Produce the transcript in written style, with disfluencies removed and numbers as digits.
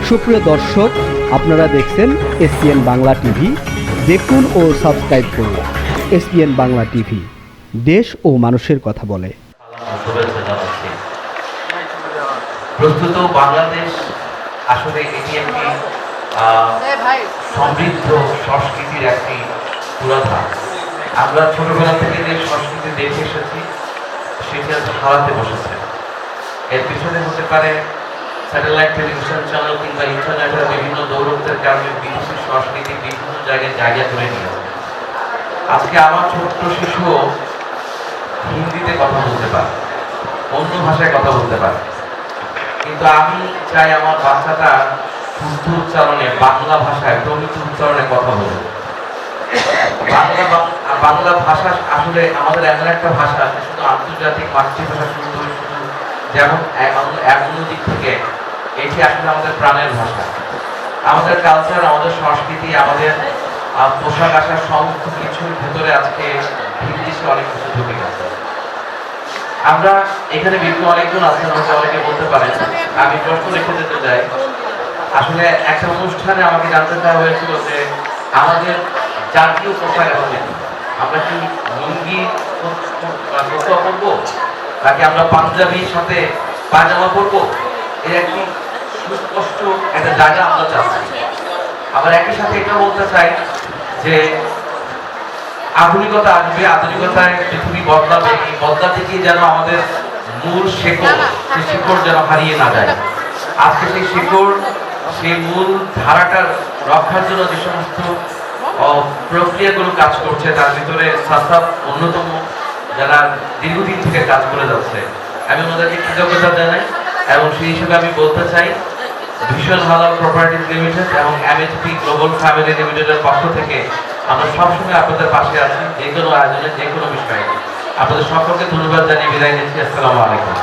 সুপ্রিয় দর্শক, আপনারা দেখছেন এসপিএন বাংলা টিভি। দেখুন ও সাবস্ক্রাইব করুন এসপিএন বাংলা টিভি, দেশ ও মানুষের কথা বলে। প্রস্তুত বাংলাদেশ আসলে এটি একটি সমৃদ্ধ সংস্কৃতির একটি পুরাধান। আমরা ছোটবেলা থেকে যে সংস্কৃতি দেখে এসেছি সেটি আজ হারাতে বসেছে। এর পিছনে হতে পারে স্যাটেলাইট টেলিভিশন চ্যানেল কিংবা ইন্টারনেটের বিভিন্ন দৌরত্বের কারণে বিদেশি সংস্কৃতি বিভিন্ন জায়গায় জায়গা করে নিয়েছে। আজকে আমার ছোট্ট শিশুও হিন্দিতে কথা বলতে পারে, অন্য ভাষায় কথা বলতে পারে, কিন্তু আমি চাই আমার বাচ্চাটা শুদ্ধ উচ্চারণে বাংলা ভাষায় প্রমিত উচ্চারণে কথা বলবে। বাংলা ভাষা আসলে আমাদের এমন একটা ভাষা শুধু আন্তর্জাতিক মাতৃভাষা শুধু যেমন এমন দিক থেকে এটি আসলে আমাদের প্রাণের ভাষা। আমাদের কালচার, আমাদের সংস্কৃতি, আমাদের পোশাক আশাক সমস্ত কিছুর ভেতরে আজকে হিন্দিতে অনেক কিছু ঢুকে গেছে। আমরা এখানে বিভিন্ন অনেকজন আছেন, আমাকে অনেকে বলতে পারেন। আমি প্রশ্ন রেখে যেতে চাই, আসলে একটা অনুষ্ঠানে আমাকে জানতে চাওয়া হয়েছিল যে আমাদের জাতীয় পোশাক আসলে আমরা কি লুঙ্গি পরবো নাকি আমরা পাঞ্জাবির সাথে পায়জামা পরবো, এর একটি সুস্পষ্ট একটা জায়গা আমরা চাচ্ছি। আবার একই সাথে এটা বলতে চাই যে আধুনিকতা আসবে, আধুনিকতায় পৃথিবী বদলাবে, এই বদলাতে গিয়ে যেন আমাদের মূল শেকড়, সেই শিকড় যেন হারিয়ে না যায়। আজকে সেই শিকড়, সেই মূল ধারাটার রক্ষার জন্য যে সমস্ত প্রক্রিয়াগুলো কাজ করছে তার ভিতরে সাসাব অন্যতম, যারা দীর্ঘদিন থেকে কাজ করে যাচ্ছে। আমি ওনাদেরকে কৃতজ্ঞতা জানাই এবং সেই হিসেবে আমি বলতে চাই ভিশন হালাল প্রপার্টিজ লিমিটেড এবং এমএইচপি গ্লোবাল ফ্যামিলি লিমিটেডের পক্ষ থেকে আমরা সবসময় আপনাদের পাশে আছি, যে কোনো আয়োজনে, যে কোনো বিষয়ে। আপনাদের সকলকে ধন্যবাদ জানিয়ে বিদায় নিচ্ছি। আসসালামু আলাইকুম।